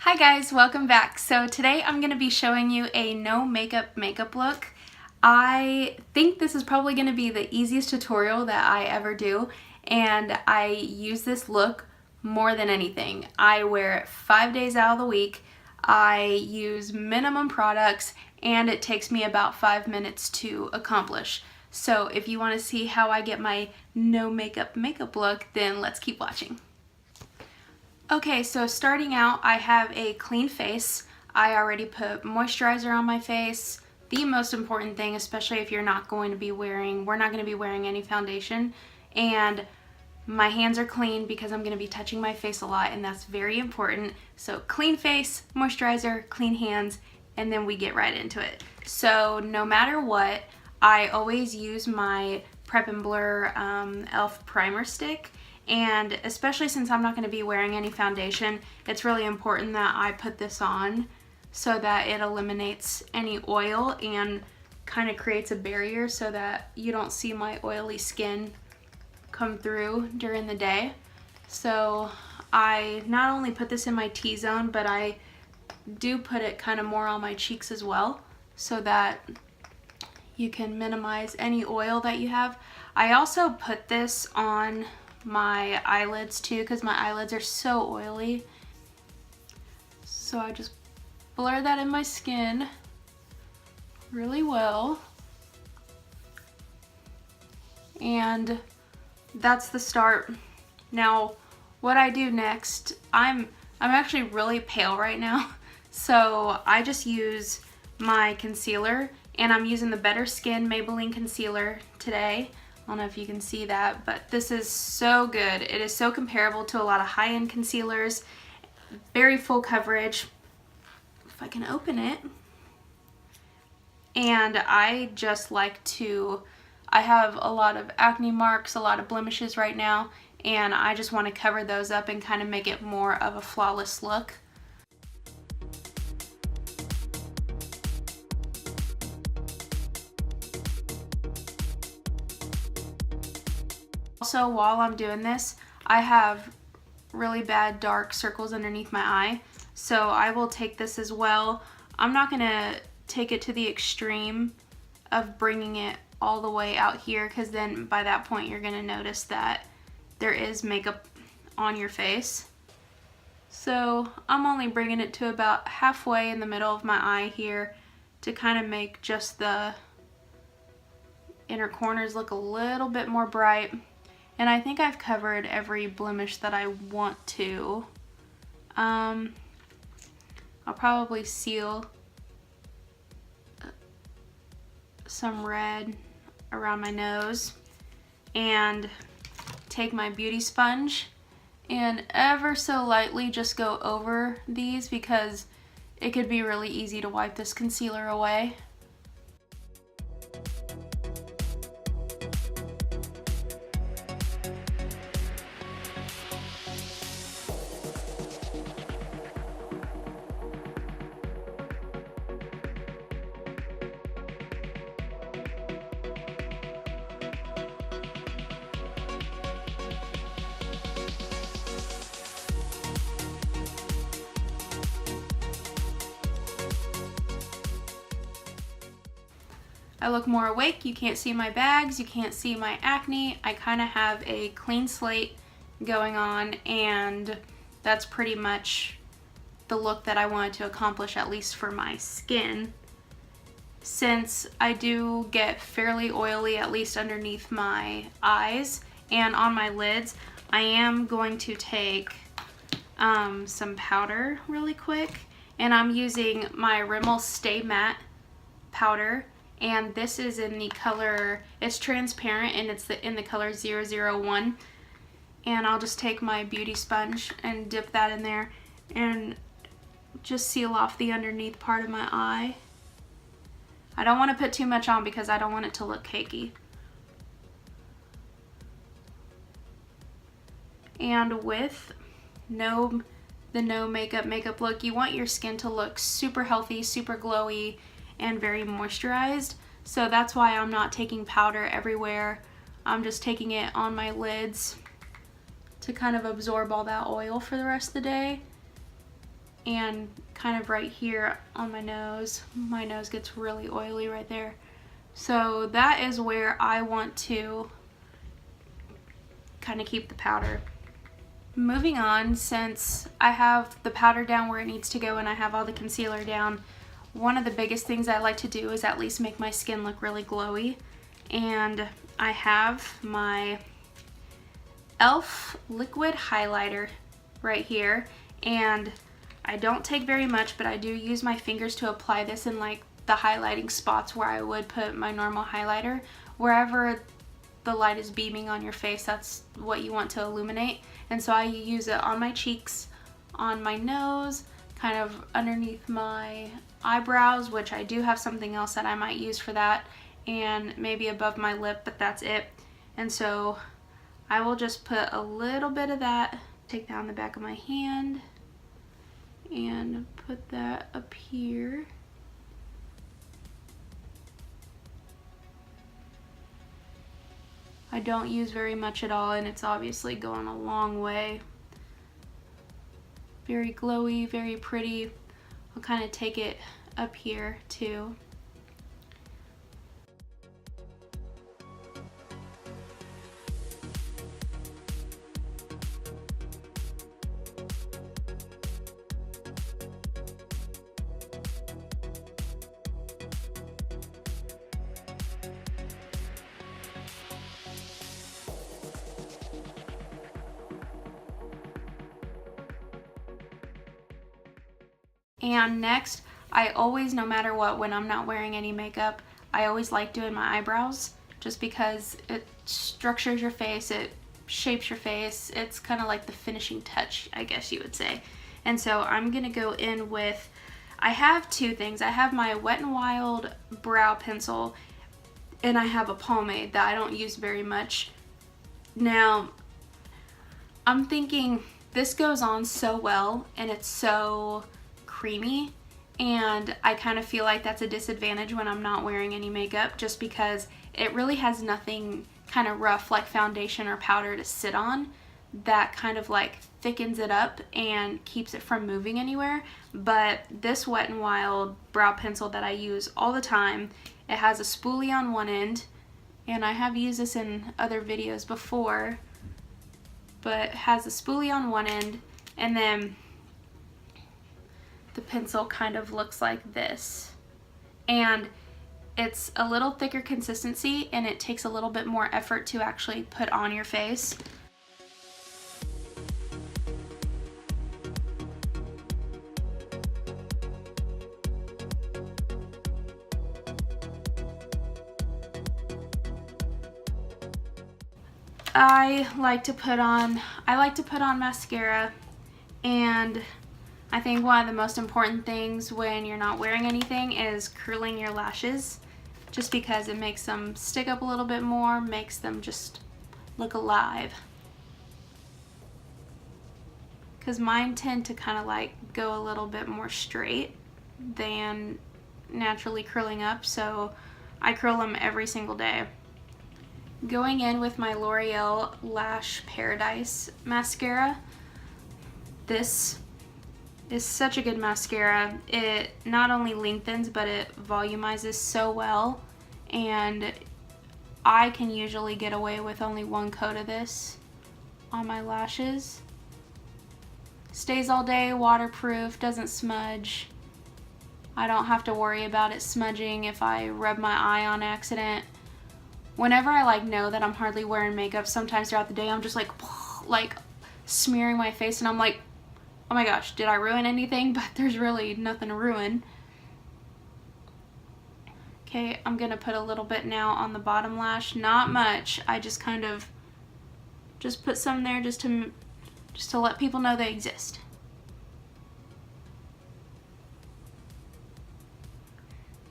Hi guys, welcome back. So today I'm going to be showing you a no makeup look. I think this is probably going to be the easiest tutorial that I ever do, and I use this look more than anything. I wear it 5 days out of the week. I use minimum products and it takes me about 5 minutes to accomplish. So if you want to see how I get my no makeup look, then let's keep watching. Okay, so starting out, I have a clean face. I already put moisturizer on my face. The most important thing, especially if we're not going to be wearing any foundation. And my hands are clean because I'm going to be touching my face a lot, and that's very important. So clean face, moisturizer, clean hands, and then we get right into it. So no matter what, I always use my Prep and Blur e.l.f. primer stick. And especially since I'm not going to be wearing any foundation, it's really important that I put this on so that it eliminates any oil and kind of creates a barrier so that you don't see my oily skin come through during the day. So I not only put this in my T-zone, but I do put it kind of more on my cheeks as well so that you can minimize any oil that you have. I also put this on my eyelids too because my eyelids are so oily. So I just blur that in my skin really well. And that's the start. Now what I do next, I'm actually really pale right now. So I just use my concealer, and I'm using the Better Skin Maybelline concealer today. I don't know if you can see that, but this is so good. It is so comparable to a lot of high-end concealers. Very full coverage. If I can open it. And I just like to, I have a lot of acne marks, a lot of blemishes right now, and I just want to cover those up and kind of make it more of a flawless look. Also, while I'm doing this, I have really bad dark circles underneath my eye, so I will take this as well. I'm not going to take it to the extreme of bringing it all the way out here, because then by that point you're going to notice that there is makeup on your face. So I'm only bringing it to about halfway in the middle of my eye here to kind of make just the inner corners look a little bit more bright. And I think I've covered every blemish that I want to. I'll probably seal some red around my nose and take my beauty sponge and ever so lightly just go over these because it could be really easy to wipe this concealer away. I look more awake. You can't see my bags, you can't see my acne. I kind of have a clean slate going on, and that's pretty much the look that I wanted to accomplish, at least for my skin. Since I do get fairly oily, at least underneath my eyes and on my lids, I am going to take some powder really quick, and I'm using my Rimmel Stay Matte powder. And this is in the color, it's transparent, and it's in the color 001. And I'll just take my beauty sponge and dip that in there and just seal off the underneath part of my eye. I don't want to put too much on because I don't want it to look cakey. And with the no makeup look, you want your skin to look super healthy, super glowy, and very moisturized. So that's why I'm not taking powder everywhere. I'm just taking it on my lids to kind of absorb all that oil for the rest of the day. and kind of right here on my nose. My nose gets really oily right there. So that is where I want to kind of keep the powder. Moving on, since I have the powder down where it needs to go and I have all the concealer down, one of the biggest things I like to do is at least make my skin look really glowy. And I have my e.l.f. liquid highlighter right here, and I don't take very much, but I do use my fingers to apply this in like the highlighting spots where I would put my normal highlighter. Wherever the light is beaming on your face, that's what you want to illuminate. And so I use it on my cheeks, on my nose, kind of underneath my eyebrows, which I do have something else that I might use for that, and maybe above my lip, but that's it. And so I will just put a little bit of that, take that on the back of my hand, and put that up here. I don't use very much at all, and it's obviously going a long way. Very glowy, very pretty. I'll kind of take it up here too. And next, I always, no matter what, when I'm not wearing any makeup, I always like doing my eyebrows, just because it structures your face, it shapes your face. It's kind of like the finishing touch, I guess you would say. And so I'm gonna go in with, I have two things. I have my Wet n Wild brow pencil, and I have a pomade that I don't use very much. Now, I'm thinking this goes on so well, and it's so creamy, and I kind of feel like that's a disadvantage when I'm not wearing any makeup, just because it really has nothing kind of rough like foundation or powder to sit on that kind of like thickens it up and keeps it from moving anywhere. But this Wet n Wild brow pencil that I use all the time, it has a spoolie on one end, and I have used this in other videos before, but it has a spoolie on one end, and then the pencil kind of looks like this. And it's a little thicker consistency, and it takes a little bit more effort to actually put on your face. I like to put on mascara, and I think one of the most important things when you're not wearing anything is curling your lashes, just because it makes them stick up a little bit more, makes them just look alive. Because mine tend to kind of like go a little bit more straight than naturally curling up, so I curl them every single day. Going in with my L'Oreal Lash Paradise mascara. This is such a good mascara. It not only lengthens, but it volumizes so well, and I can usually get away with only one coat of this on my lashes. Stays all day, waterproof, doesn't smudge. I don't have to worry about it smudging if I rub my eye on accident. Whenever I like know that I'm hardly wearing makeup, sometimes throughout the day I'm just like smearing my face, and I'm like, oh my gosh, did I ruin anything? But there's really nothing to ruin. Okay, I'm gonna put a little bit now on the bottom lash, not much. I just kind of just put some there just to let people know they exist.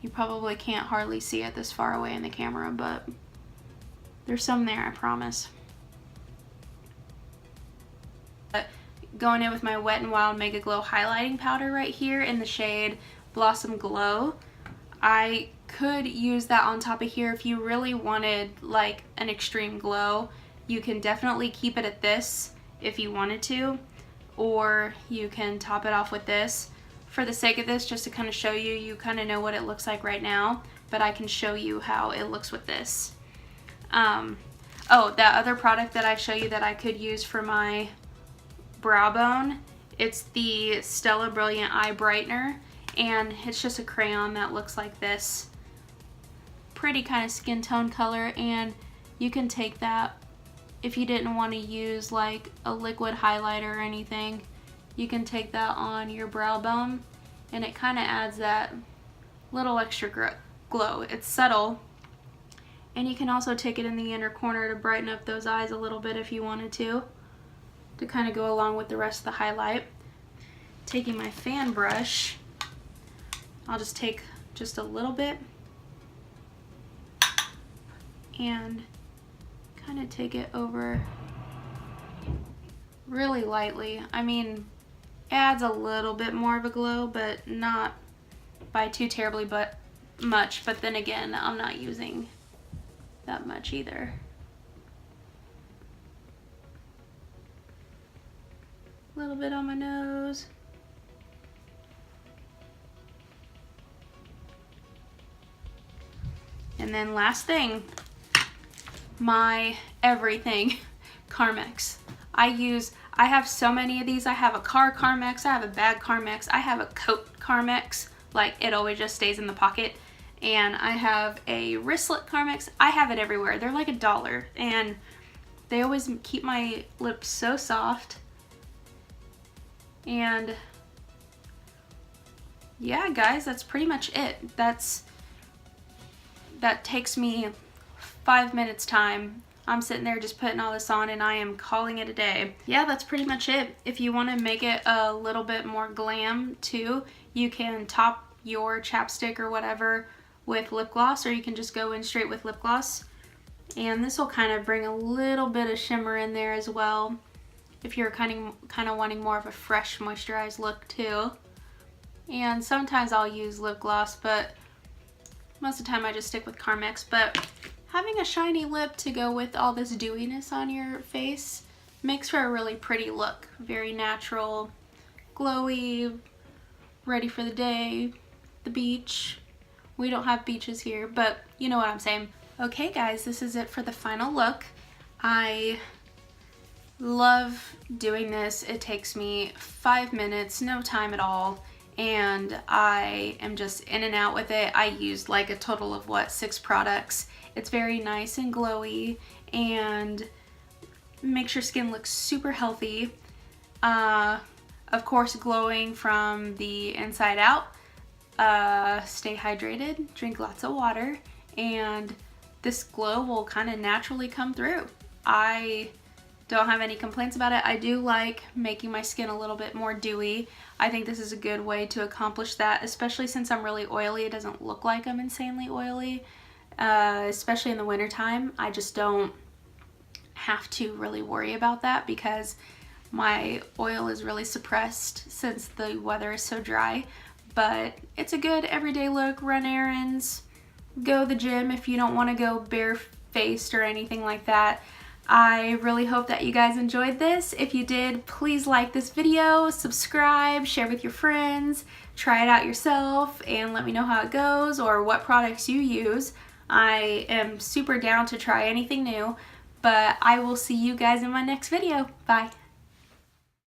You probably can't hardly see it this far away in the camera, but there's some there, I promise. Going in with my Wet n Wild Mega Glow highlighting powder right here in the shade Blossom Glow. I could use that on top of here if you really wanted like an extreme glow. You can definitely keep it at this if you wanted to, or you can top it off with this. For the sake of this, just to kind of show you, you kind of know what it looks like right now, but I can show you how it looks with this. Oh, that other product that I show you that I could use for my brow bone, it's the Stella Brilliant Eye Brightener, and it's just a crayon that looks like this. Pretty kind of skin tone color, and you can take that if you didn't want to use like a liquid highlighter or anything. You can take that on your brow bone, and it kind of adds that little extra glow. It's subtle, and you can also take it in the inner corner to brighten up those eyes a little bit if you wanted to kind of go along with the rest of the highlight. Taking my fan brush, I'll just take just a little bit and kind of take it over really lightly. I mean, it adds a little bit more of a glow, but not by too terribly much. But then again, I'm not using that much either. A little bit on my nose. And then last thing, my everything, Carmex. I have so many of these. I have a car Carmex, I have a bag Carmex, I have a coat Carmex, like it always just stays in the pocket. And I have a wristlet Carmex. I have it everywhere. They're like $1, and they always keep my lips so soft. And yeah, guys, that's pretty much it. That takes me 5 minutes time. I'm sitting there just putting all this on, and I am calling it a day. Yeah, that's pretty much it. If you want to make it a little bit more glam too, you can top your chapstick or whatever with lip gloss, or you can just go in straight with lip gloss. And this will kind of bring a little bit of shimmer in there as well, if you're kind of wanting more of a fresh moisturized look too. And sometimes I'll use lip gloss, but most of the time I just stick with Carmex. But having a shiny lip to go with all this dewiness on your face makes for a really pretty look. Very natural, glowy, ready for the day, the beach. We don't have beaches here, but you know what I'm saying. Okay guys, this is it for the final look. I love doing this. It takes me 5 minutes, no time at all, and I am just in and out with it. I used like a total of 6 products. It's very nice and glowy and makes your skin look super healthy. Of course, glowing from the inside out. Stay hydrated, drink lots of water, and this glow will kind of naturally come through. I don't have any complaints about it. I do like making my skin a little bit more dewy. I think this is a good way to accomplish that, especially since I'm really oily. It doesn't look like I'm insanely oily, especially in the wintertime. I just don't have to really worry about that because my oil is really suppressed since the weather is so dry. But it's a good everyday look. Run errands, go to the gym if you don't want to go barefaced or anything like that. I really hope that you guys enjoyed this. If you did, please like this video, subscribe, share with your friends, try it out yourself, and let me know how it goes or what products you use. I am super down to try anything new, but I will see you guys in my next video. Bye.